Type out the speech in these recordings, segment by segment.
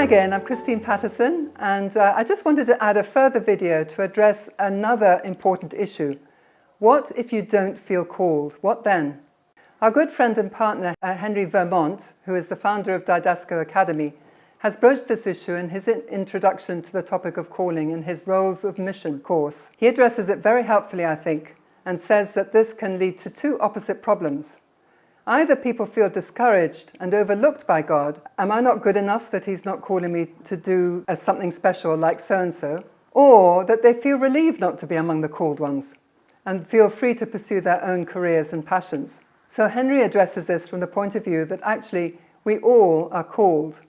Hi again, I'm Christine Patterson, and I just wanted to add a further video to address another important issue. What if you don't feel called? What then? Our good friend and partner, Henry Vermont, who is the founder of Didasco Academy, has broached this issue in his introduction to the topic of calling in his Roles of Mission course. He addresses it very helpfully, I think, and says that this can lead to two opposite problems. Either people feel discouraged and overlooked by God. Am I not good enough that He's not calling me to do something special like so-and-so? Or that they feel relieved not to be among the called ones and feel free to pursue their own careers and passions. So Henry addresses this from the point of view that actually we all are called.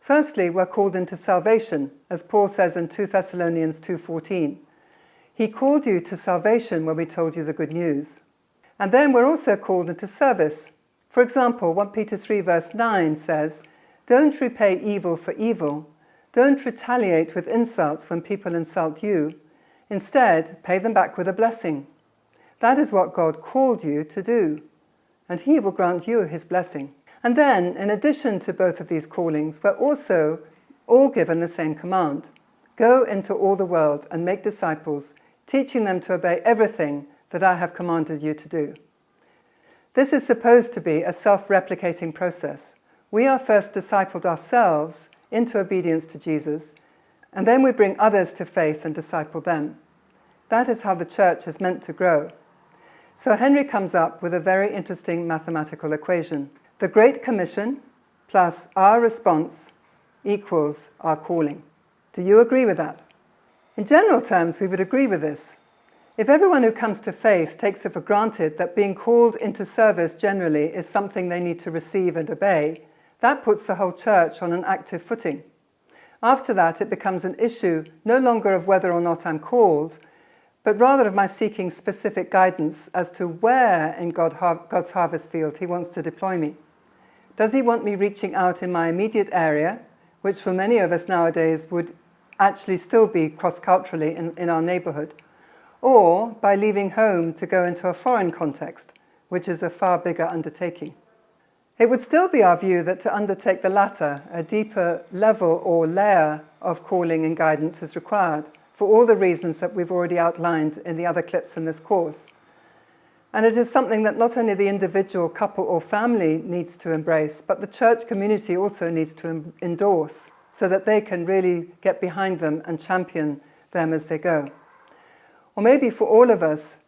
Firstly, we're called into salvation, as Paul says in 2 Thessalonians 2:14. He called you to salvation when we told you the good news. And then we're also called into service. For example, 1 Peter 3 verse 9 says, "Don't repay evil for evil. Don't retaliate with insults when people insult you. Instead, pay them back with a blessing." That is what God called you to do, and He will grant you His blessing. And then, in addition to both of these callings, we're also all given the same command. Go into all the world and make disciples, teaching them to obey everything that I have commanded you to do. This is supposed to be a self-replicating process. We are first discipled ourselves into obedience to Jesus, and then we bring others to faith and disciple them. That is how the church is meant to grow. So Henry comes up with a very interesting mathematical equation. The Great Commission plus our response equals our calling. Do you agree with that? In general terms, we would agree with this. If everyone who comes to faith takes it for granted that being called into service generally is something they need to receive and obey, that puts the whole church on an active footing. After that, it becomes an issue no longer of whether or not I'm called, but rather of my seeking specific guidance as to where in God's harvest field He wants to deploy me. Does He want me reaching out in my immediate area, which for many of us nowadays would actually still be cross-culturally in our neighborhood? Or by leaving home to go into a foreign context, which is a far bigger undertaking? It would still be our view that to undertake the latter, a deeper level or layer of calling and guidance is required, for all the reasons that we've already outlined in the other clips in this course. And it is something that not only the individual, couple or family needs to embrace, but the church community also needs to endorse, so that they can really get behind them and champion them as they go. Or maybe for all of us,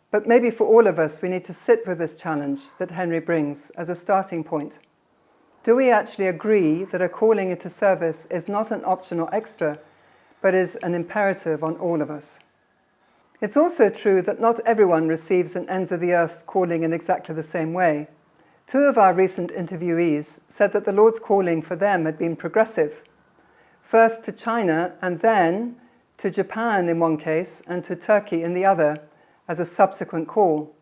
we need to sit with this challenge that Henry brings as a starting point. Do we actually agree that a calling into service is not an optional extra, but is an imperative on all of us? It's also true that not everyone receives an ends of the earth calling in exactly the same way. Two of our recent interviewees said that the Lord's calling for them had been progressive. First to China and then to Japan in one case and to Turkey in the other as a subsequent call.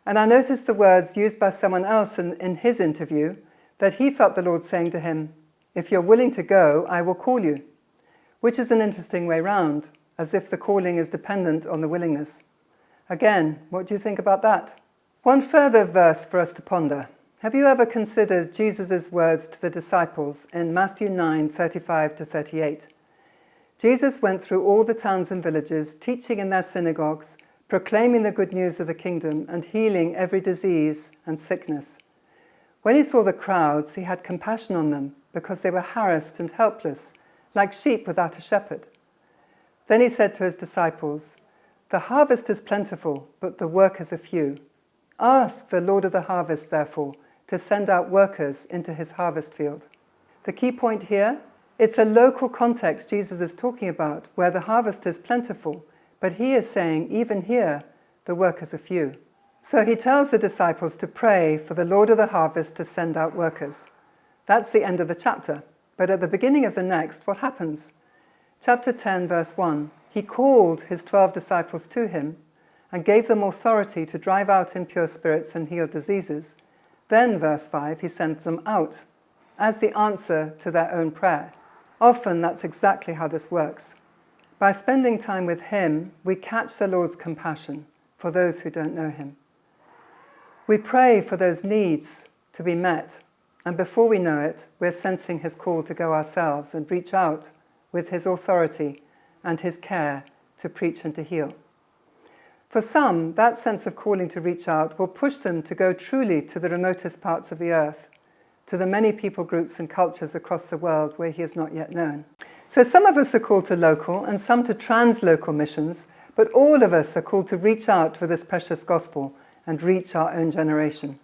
And I noticed the words used by someone else in his interview, that he felt the Lord saying to him, "If you're willing to go, I will call you," which is an interesting way round, as if the calling is dependent on the willingness. Again, what do you think about that? One further verse for us to ponder. Have you ever considered Jesus' words to the disciples in Matthew 9:35-38? Jesus went through all the towns and villages, teaching in their synagogues, proclaiming the good news of the kingdom and healing every disease and sickness. When He saw the crowds, He had compassion on them because they were harassed and helpless, like sheep without a shepherd. Then He said to His disciples, "The harvest is plentiful, but the workers are few. Ask the Lord of the harvest, therefore, to send out workers into His harvest field." The key point here, it's a local context Jesus is talking about, where the harvest is plentiful, but He is saying, even here, the workers are few. So He tells the disciples to pray for the Lord of the harvest to send out workers. That's the end of the chapter. But at the beginning of the next, what happens? Chapter 10, verse 1, He called His 12 disciples to Him and gave them authority to drive out impure spirits and heal diseases. Then, verse 5, He sent them out as the answer to their own prayer. Often that's exactly how this works. By spending time with Him, we catch the Lord's compassion for those who don't know Him. We pray for those needs to be met, And before we know it, we're sensing his call to go ourselves and reach out with his authority and his care to preach and to heal. For some, that sense of calling to reach out will push them to go truly to the remotest parts of the earth, to the many people groups and cultures across the world where he is not yet known. So some of us are called to local and some to translocal missions, but all of us are called to reach out with this precious gospel and reach our own generation.